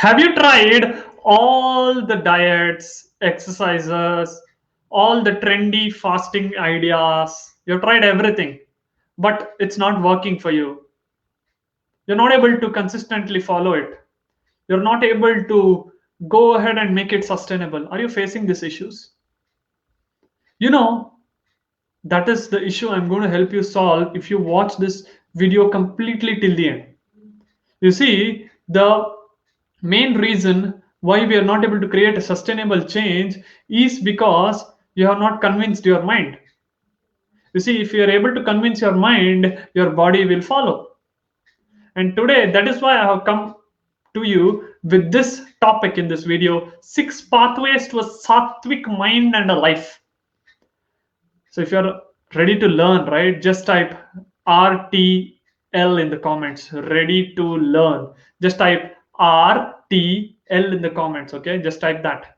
Have you tried all the diets, exercises, all the trendy fasting ideas? You've tried everything, but it's not working for you. You're not able to consistently follow it. You're not able to go ahead and make it sustainable. Are you facing these issues? You know, that is the issue I'm going to help you solve if you watch this video completely till the end. You see, the main reason why we are not able to create a sustainable change is because you have not convinced your mind. You see, if you are able to convince your mind, your body will follow. And today, that is why I have come to you with this topic in this video: 6 pathways to a Sattvic mind and a life. So if you're ready to learn, right, just type RTL in the comments. Ready to learn. Just type RTL in the comments. Okay, just type that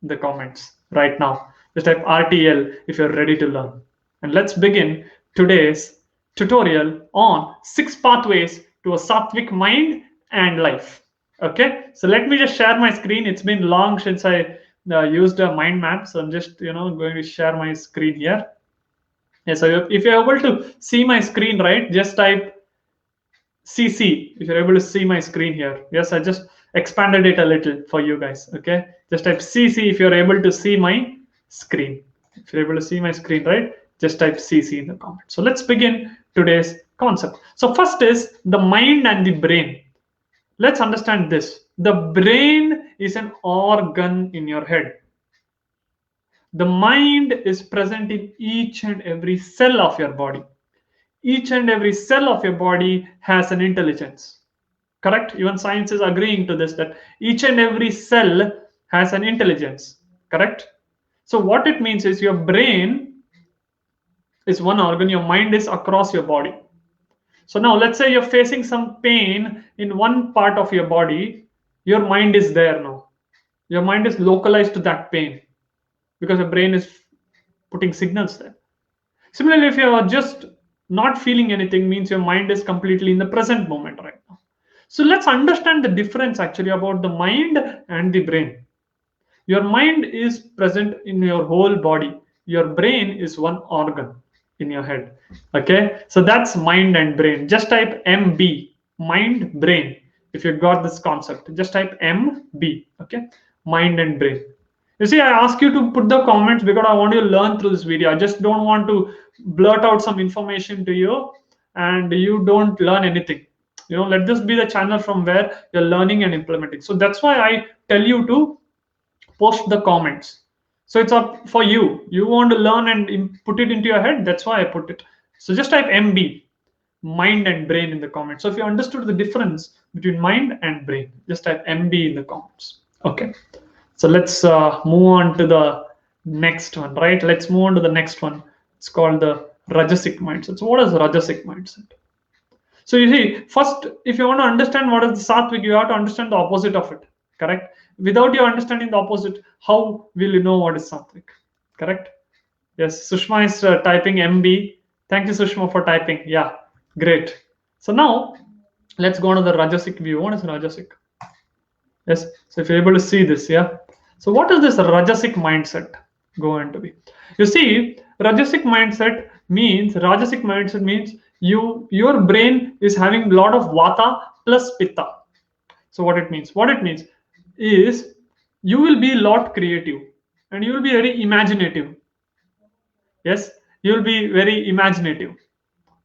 in the comments right now. Just type RTL if you're ready to learn. And let's begin today's tutorial on 6 pathways to a Sattvic mind and life. Okay, so let me just share my screen. It's been long since I used a mind map, so I'm just going to share my screen here. Yeah, so if you're able to see my screen, right, just type CC if you're able to see my screen here. Yes, I just expanded it a little for you guys. Okay, just type CC if you're able to see my screen. If you're able to see my screen, right, just type CC in the comments. So let's begin today's concept. So first is the mind and the brain. Let's understand this. The brain is an organ in your head. The mind is present in each and every cell of your body. Each and every cell of your body has an intelligence. Correct? Even science is agreeing to this, that each and every cell has an intelligence. Correct? So what it means is your brain is one organ, your mind is across your body. So now let's say you're facing some pain in one part of your body, your mind is there now. Your mind is localized to that pain because your brain is putting signals there. Similarly, if you're just not feeling anything, means your mind is completely in the present moment right now. So let's understand the difference actually about the mind and the brain. Your mind is present in your whole body. Your brain is one organ in your head. Okay, so that's mind and brain. Just type MB, mind, brain. If you got this concept, just type MB. Okay, mind and brain. You see, I ask you to put the comments because I want you to learn through this video. I just don't want to blurt out some information to you and you don't learn anything. Let this be the channel from where you're learning and implementing. So that's why I tell you to post the comments. So it's up for you. You want to learn and put it into your head. That's why I put it. So just type MB, mind and brain, in the comments. So if you understood the difference between mind and brain, just type MB in the comments. Okay. So let's move on to the next one, right? Let's move on to the next one. It's called the Rajasic Mindset. So what is Rajasic Mindset? So you see, first, if you want to understand what is the Sattvic, you have to understand the opposite of it, correct? Without you understanding the opposite, how will you know what is Sattvic, correct? Yes, Sushma is typing MB. Thank you, Sushma, for typing. Yeah, great. So now, let's go on to the Rajasic view. What is Rajasic? Yes, so if you're able to see this, yeah. So what is this Rajasic mindset going to be? You see, Rajasic mindset means your brain is having a lot of Vata plus Pitta. So what it means? What it means is you will be a lot creative and you will be very imaginative. Yes, you will be very imaginative.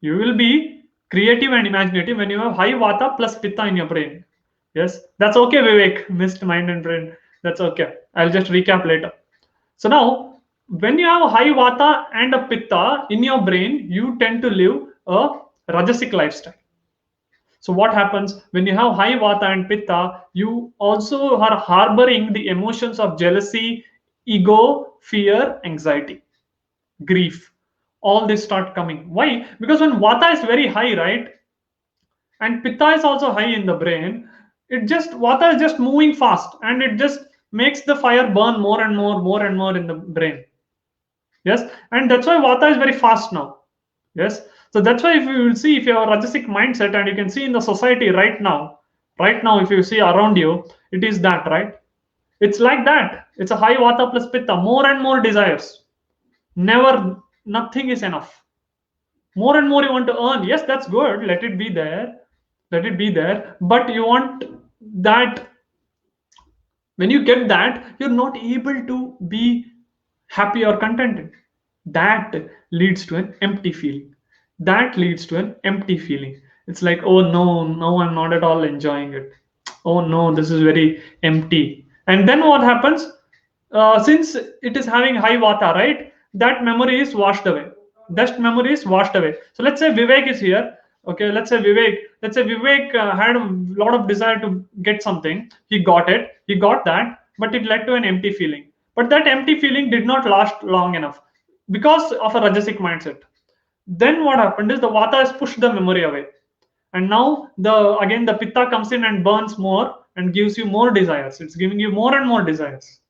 You will be creative and imaginative when you have high Vata plus Pitta in your brain. Yes, that's okay, Vivek. Missed mind and brain. That's okay. I'll just recap later. So now, when you have a high Vata and a Pitta in your brain, you tend to live a Rajasic lifestyle. So what happens when you have high Vata and Pitta? You also are harboring the emotions of jealousy, ego, fear, anxiety, grief. All this start coming. Why? Because when Vata is very high, right, and Pitta is also high in the brain, Vata is just moving fast and it just makes the fire burn more and more in the brain. Yes, and that's why Vata is very fast now. Yes, so that's why if you will see, if you have a Rajasic mindset, and you can see in the society right now, Right now, if you see around you, it is that, right? It's like that. It's a high vata plus pitta, more and more desires. Never, nothing is enough. More and more you want to earn. Yes, that's good. Let it be there. Let it be there. But you want that. When you get that, you're not able to be happy or contented. That leads to an empty feeling. That leads to an empty feeling. It's like, oh no, no, I'm not at all enjoying it. Oh no, this is very empty. And then what happens? Since it is having high vata, right? That memory is washed away. That memory is washed away. So let's say Vivek is here. Okay, let's say Vivek had a lot of desire to get something. He got it. He got that, but it led to an empty feeling. But that empty feeling did not last long enough because of a Rajasic mindset. Then what happened is the vata has pushed the memory away, and now the pitta comes in and burns more and gives you more desires. It's giving you more and more desires.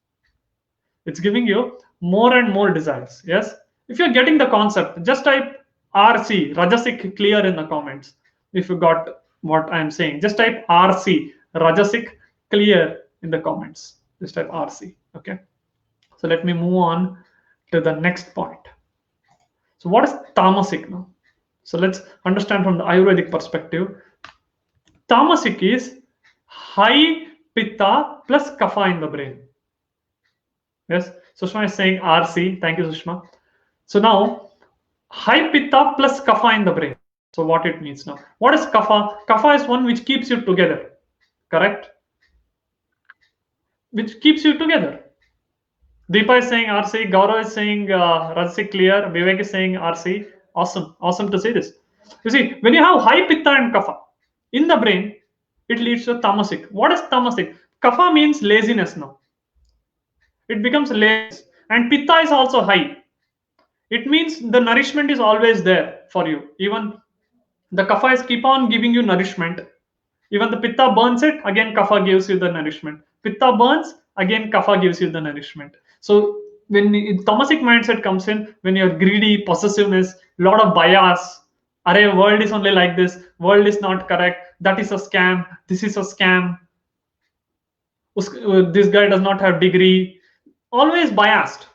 It's giving you more and more desires. Yes. If you're getting the concept, just type RC, Rajasic clear in the comments. If you got what I'm saying, just type RC, Rajasic clear in the comments. Just type RC. Okay. So let me move on to the next point. So what is Tamasic now? So let's understand from the Ayurvedic perspective. Tamasic is high pitta plus kapha in the brain. Yes, Sushma is saying RC. Thank you, Sushma. So now, high pitta plus kapha in the brain. So what it means now? What is kapha? Kapha is one which keeps you together. Correct? Which keeps you together. Deepa is saying RC. Gaurav is saying Rajasic clear. Vivek is saying RC. Awesome. Awesome to see this. You see, when you have high pitta and kapha in the brain, it leads to tamasic. What is tamasic? Kapha means laziness now. It becomes laziness. And pitta is also high. It means the nourishment is always there for you. Even the kapha is keep on giving you nourishment. Even the pitta burns it, again kapha gives you the nourishment. Pitta burns, again kapha gives you the nourishment. So when tamasic mindset comes in, when you're greedy, possessiveness, lot of bias, array world is only like this, world is not correct, that is a scam, this is a scam, this guy does not have degree, always biased,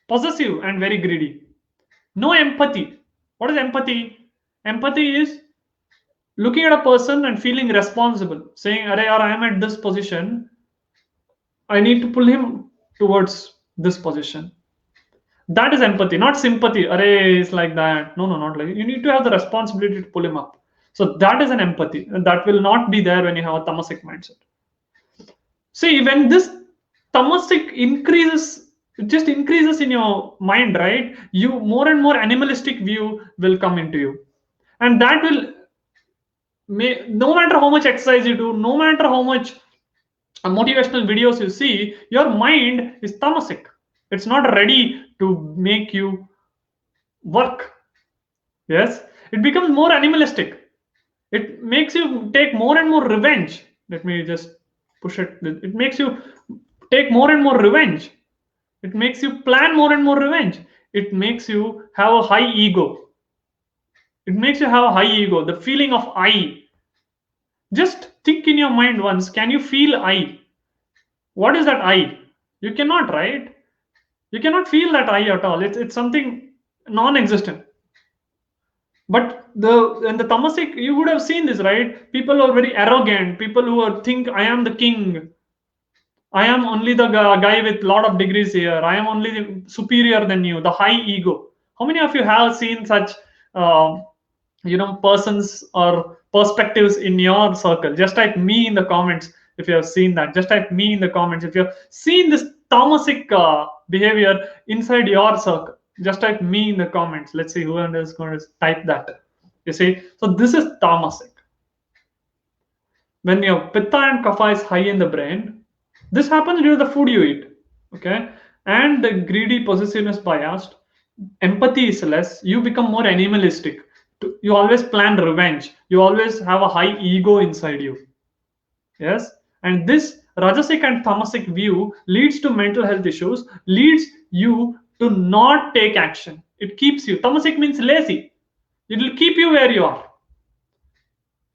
possessive and very greedy. No empathy. What is empathy? Empathy is looking at a person and feeling responsible, saying, Arey, I am at this position, I need to pull him towards this position. That is empathy, not sympathy. Arey is like that. No, no, not like. You need to have the responsibility to pull him up. So that is an empathy, and that will not be there when you have a tamasic mindset. See, when this tamasic increases, it just increases in your mind, right? You more and more animalistic view will come into you, and that will no matter how much exercise you do, no matter how much motivational videos you see, your mind is tamasic. It's not ready to make you work. Yes, it becomes more animalistic. It makes you take more and more revenge. Let me just push it. It makes you take more and more revenge. It makes you plan more and more revenge. It makes you have a high ego. It makes you have a high ego, the feeling of I. Just think in your mind once, can you feel I? What is that I? You cannot, right? You cannot feel that I at all. It's something non-existent. But in the tamasic, you would have seen this, right? People who are very arrogant, people who are think I am the king. I am only the guy with a lot of degrees here. I am only superior than you. The high ego. How many of you have seen such, persons or perspectives in your circle? Just type me in the comments if you have seen that. Just type me in the comments if you have seen this tamasic behavior inside your circle. Just type me in the comments. Let's see who is going to type that. You see, so this is tamasic. When your pitta and kapha is high in the brain, this happens due to the food you eat. Okay, and the greedy possessiveness biased, empathy is less. You become more animalistic. You always plan revenge. You always have a high ego inside you. Yes, and this Rajasic and Tamasic view leads to mental health issues, leads you to not take action. It keeps you. Tamasic means lazy. It will keep you where you are.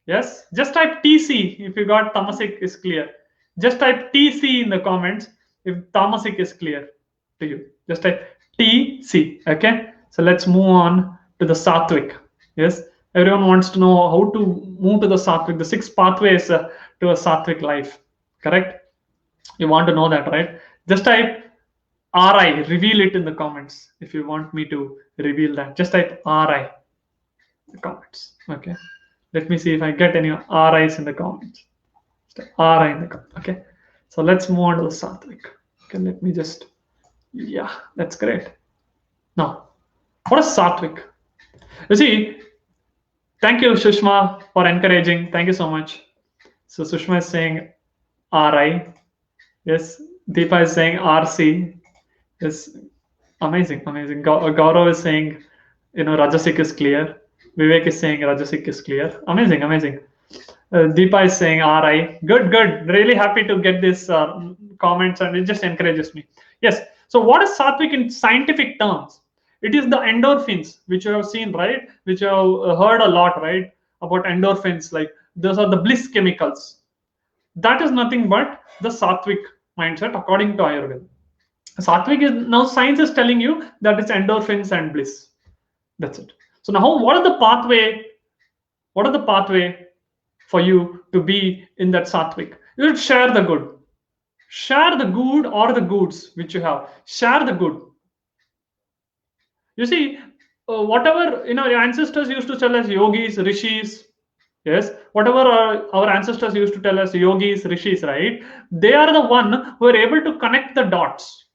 Yes, just type TC if you got Tamasic is clear. Just type TC in the comments if Tamasic is clear to you. Just type TC. Okay. So let's move on to the Sattvic. Yes, everyone wants to know how to move to the Sattvic, the six pathways to a Sattvic life. Correct? You want to know that, right? Just type RI, reveal it in the comments if you want me to reveal that. Just type RI in the comments. Okay. Let me see if I get any RIs in the comments. RI in the comments. Okay. So let's move on to the Sattvic. Okay, let me just, yeah, that's great. Now, what is Sattvic? You see, thank you, Sushma, for encouraging. Thank you so much. So Sushma is saying RI. Yes. Deepa is saying RC. Yes. Amazing, amazing. Gaurav is saying, Rajasik is clear. Vivek is saying Rajasik is clear. Amazing, amazing. Deepa is saying RI. Good, good. Really happy to get this comments, and it just encourages me. Yes. So what is Sattvic in scientific terms? It is the endorphins, which you have seen, right? Which you have heard a lot, right? About endorphins. Like those are the bliss chemicals. That is nothing but the Sattvic mindset according to Ayurveda. Sattvic is now science is telling you that it's endorphins and bliss. That's it. So now what are the pathway? What are the pathway for you to be in that Sattvic? You should share the good. Share the good or the goods which you have. Share the good. You see, whatever your ancestors used to tell us, yogis, rishis, yes, whatever our ancestors used to tell us, yogis, rishis, right? They are the one who are able to connect the dots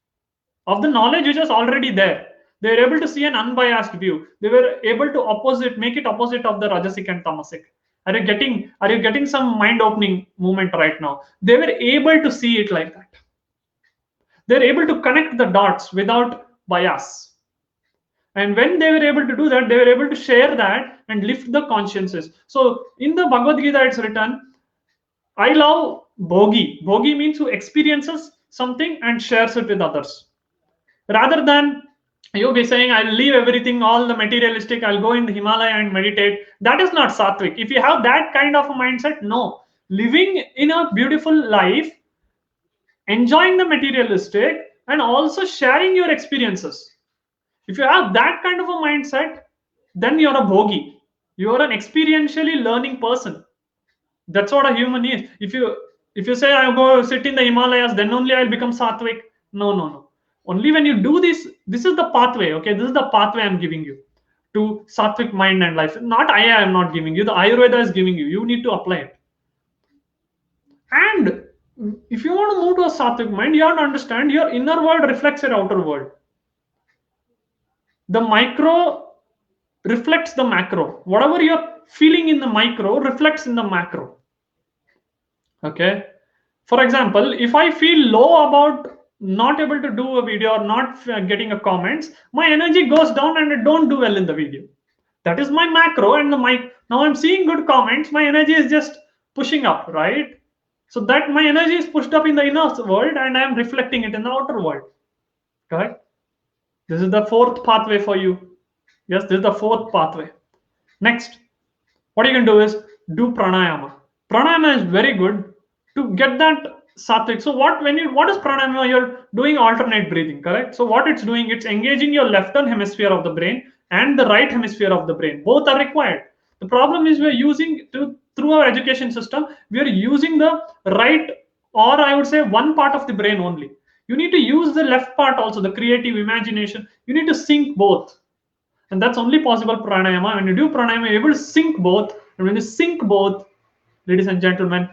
of the knowledge which is already there. They were able to see an unbiased view. They were able to make it opposite of the Rajasic and Tamasic. Are you getting some mind-opening moment right now? They were able to see it like that. They're able to connect the dots without bias. And when they were able to do that, they were able to share that and lift the consciences. So in the Bhagavad Gita, it's written, I love Bhogi. Bhogi means who experiences something and shares it with others. Rather than you be saying, I'll leave everything, all the materialistic, I'll go in the Himalaya and meditate. That is not Sattvic. If you have that kind of a mindset, no. Living in a beautiful life, enjoying the materialistic, and also sharing your experiences. If you have that kind of a mindset, then you're a bhogi. You're an experientially learning person. That's what a human is. If you say I'll go sit in the Himalayas, then only I'll become Sattvic. No, no, no. Only when you do this, this is the pathway. Okay, this is the pathway I'm giving you to Sattvic mind and life. Not I am not giving you. The Ayurveda is giving you. You need to apply it. And if you want to move to a Sattvic mind, you have to understand your inner world reflects your outer world. The micro reflects the macro. Whatever you're feeling in the micro reflects in the macro. Okay. For example, if I feel low about not able to do a video or not getting a comments, my energy goes down and I don't do well in the video. That is my macro, and now I'm seeing good comments, my energy is just pushing up, right? So that my energy is pushed up in the inner world and I am reflecting it in the outer world. Correct? This is the fourth pathway for you. Yes, this is the fourth pathway. Next, what you can do is do pranayama. Pranayama is very good to get that Sattvic. So what is pranayama? You're doing alternate breathing, correct? So what it's doing, it's engaging your left hemisphere of the brain and the right hemisphere of the brain. Both are required. The problem is we're using through our education system, we're using the right, or I would say one part of the brain only. You need to use the left part also, the creative imagination. You need to sync both. And that's only possible pranayama. When you do pranayama, you're able to sync both. And when you sync both, ladies and gentlemen,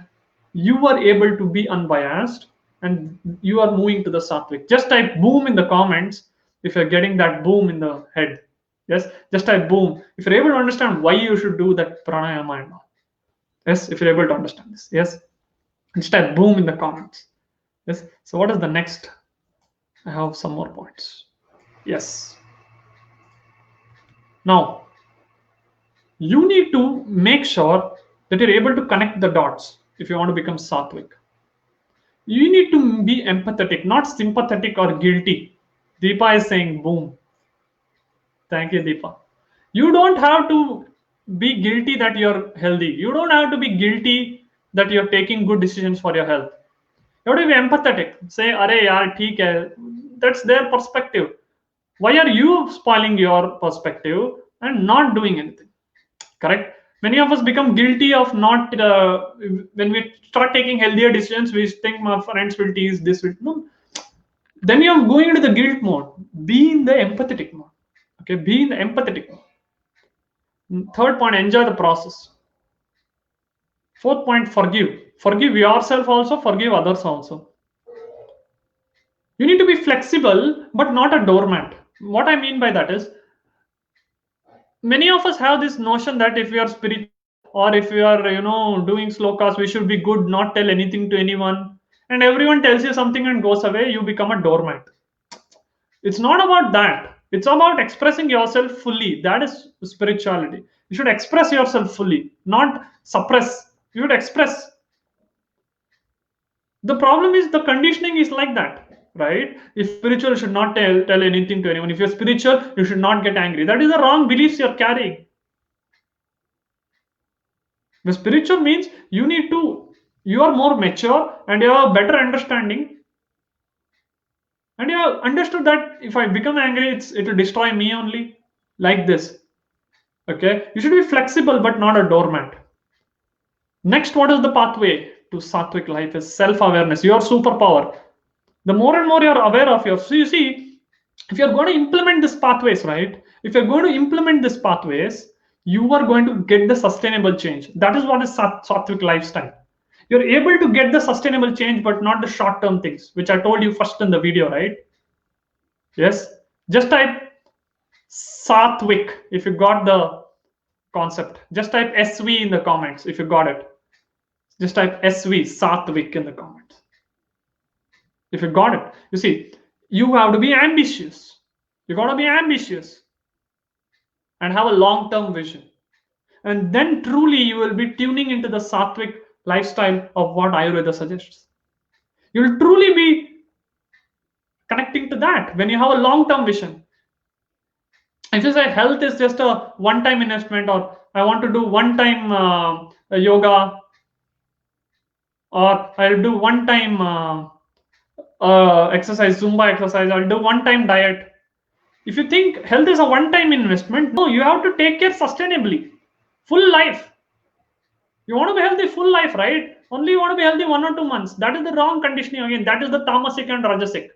you are able to be unbiased and you are moving to the Sattvic. Just type boom in the comments if you're getting that boom in the head. Yes, just type boom. If you're able to understand why you should do that pranayama and all. Yes, if you're able to understand this. Yes, just type boom in the comments. Yes, so what is the next? I have some more points. Yes. Now, you need to make sure that you're able to connect the dots if you want to become Sattvic. You need to be empathetic, not sympathetic or guilty. Deepa is saying boom. Thank you, Deepa. You don't have to be guilty that you're healthy. You don't have to be guilty that you're taking good decisions for your health. You have to be empathetic. Say, "Arey yaar, theek hai." That's their perspective. Why are you spoiling your perspective and not doing anything? Correct. Many of us become guilty of not when we start taking healthier decisions. We think my friends will tease this. Will no. Then you're going into the guilt mode. Be in the empathetic mode. Okay, be in the empathetic mode. Third point, enjoy the process. Fourth point, forgive. Forgive yourself also, forgive others also. You need to be flexible, but not a doormat. What I mean by that is, many of us have this notion that if we are spiritual or if we are, doing slokas, we should be good, not tell anything to anyone. And everyone tells you something and goes away, you become a doormat. It's not about that. It's about expressing yourself fully. That is spirituality. You should express yourself fully, not suppress. You should express. The problem is the conditioning is like that, right? If spiritual, you should not tell anything to anyone. If you're spiritual, you should not get angry. That is the wrong beliefs you're carrying. The spiritual means you are more mature and you have a better understanding, and you have understood that if I become angry, it will destroy me only. Like this. Okay, you should be flexible but not a doormat. Next, what is the pathway to Sattvic life? Is self-awareness, your superpower. The more and more you're aware of your, so you see, if you're going to implement these pathways, right? If you're going to implement these pathways, you are going to get the sustainable change. That is what is Sattvic lifestyle. You're able to get the sustainable change, but not the short-term things, which I told you first in the video, right? Yes. Just type Sattvic if you got the concept. Just type SV in the comments if you got it. Just type SV, Sattvic in the comments. If you got it. You see, you have to be ambitious. You got to be ambitious and have a long-term vision. And then truly you will be tuning into the Sattvic lifestyle of what Ayurveda suggests. You will truly be connecting to that when you have a long-term vision. If you say health is just a one-time investment, or I want to do one-time yoga, or I'll do one-time exercise, Zumba exercise, I'll do one-time diet. If you think health is a one-time investment, no, you have to take care sustainably, full life. You want to be healthy full life, right? Only you want to be healthy 1 or 2 months. That is the wrong conditioning again. That is the Tamasic and Rajasic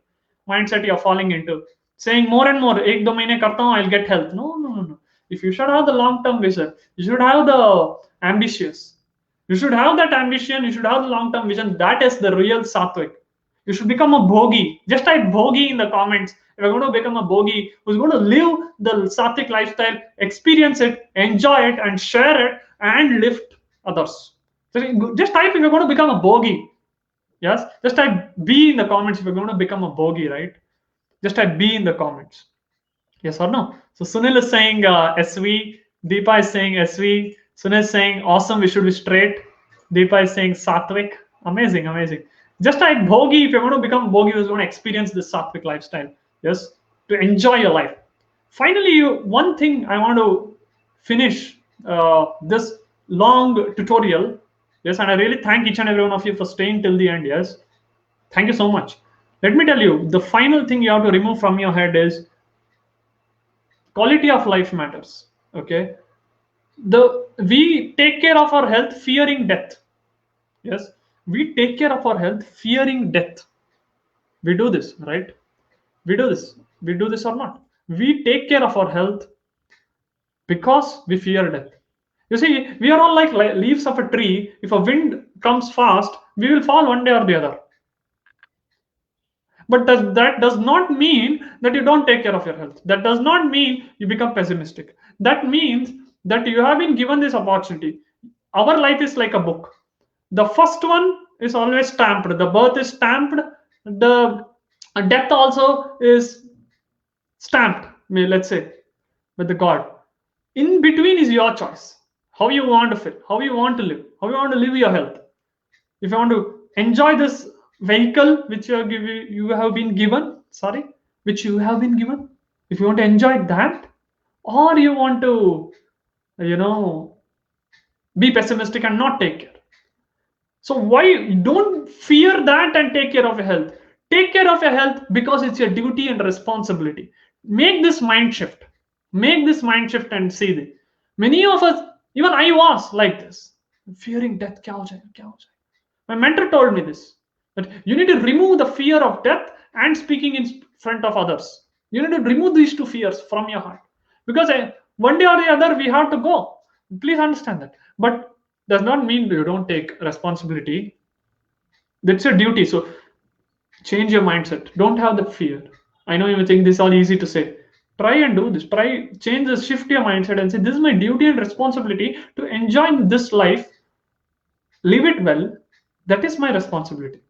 mindset you're falling into. Saying more and more, ek do mahine karta hu, I'll get health. No, no, no, no. If you should have the long-term vision, you should have the ambitious. You should have that ambition. You should have the long-term vision. That is the real Sattvic. You should become a bhogi. Just type bhogi in the comments. If you're going to become a bhogi who's going to live the Sattvic lifestyle, experience it, enjoy it, and share it, and lift others. So just type if you're going to become a bogey. Yes, just type B in the comments if you're going to become a bogey, right? Just type B in the comments. Yes or no? So Sunil is saying SV. Deepa is saying SV. Sunil is saying awesome. We should be straight. Deepa is saying Sattvic. Amazing, amazing. Just type bogey if you're going to become a bogey who's going to experience this Sattvic lifestyle. Yes, to enjoy your life. Finally, one thing I want to finish this long tutorial. Yes, and I really thank each and every one of you for staying till the end. Yes, thank you so much. Let me tell you, the final thing you have to remove from your head is quality of life matters. Okay, we take care of our health fearing death. Yes, we take care of our health fearing death. We do this, right? We do this. We do this or not? We take care of our health because we fear death. You see, we are all like leaves of a tree. If a wind comes fast, we will fall one day or the other. But that does not mean that you don't take care of your health. That does not mean you become pessimistic. That means that you have been given this opportunity. Our life is like a book. The first one is always stamped. The birth is stamped. The death also is stamped, let's say, with the God. In between is your choice. How you want to fit, how you want to live, how you want to live your health. If you want to enjoy this vehicle which you have been given, which you have been given, if you want to enjoy that, or you want to you know, be pessimistic and not take care. So why don't fear that and take care of your health? Take care of your health because it's your duty and responsibility. Make this mind shift. Make this mind shift and see this. Many of us, even I was like this, fearing death. Kya ho jayega, kya ho jayega. My mentor told me this, that you need to remove the fear of death and speaking in front of others. You need to remove these two fears from your heart because one day or the other we have to go. Please understand that. But does not mean you don't take responsibility. That's your duty. So change your mindset. Don't have that fear. I know you think this is all easy to say. Try and do this. Try change this, shift your mindset and say, this is my duty and responsibility to enjoy this life, live it well. That is my responsibility.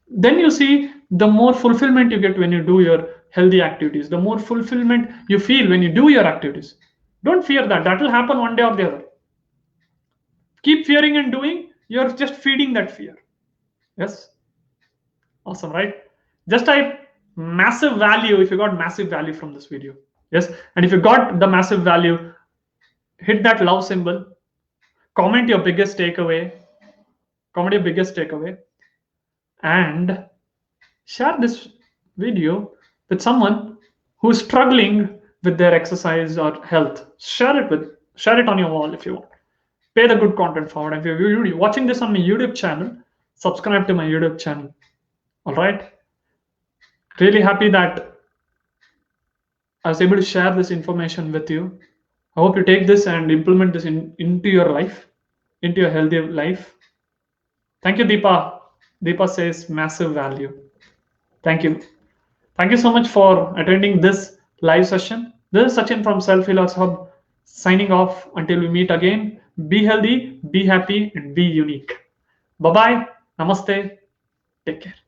Then you see the more fulfillment you get when you do your healthy activities, the more fulfillment you feel when you do your activities. Don't fear that. That will happen one day or the other. Keep fearing and doing, you're just feeding that fear. Yes. Awesome, right? Just type massive value if you got massive value from this video. Yes. And if you got the massive value, hit that love symbol, comment your biggest takeaway, and share this video with someone who's struggling with their exercise or health. Share it on your wall if you want. Pay the good content forward. If you're watching this on my YouTube channel, subscribe to my YouTube channel. All right. Really happy that I was able to share this information with you. I hope you take this and implement this into your life, into your healthy life. Thank you, Deepa. Deepa says massive value. Thank you. Thank you so much for attending this live session. This is Sachin from Self Healers Hub signing off until we meet again. Be healthy, be happy, and be unique. Bye bye. Namaste. Take care.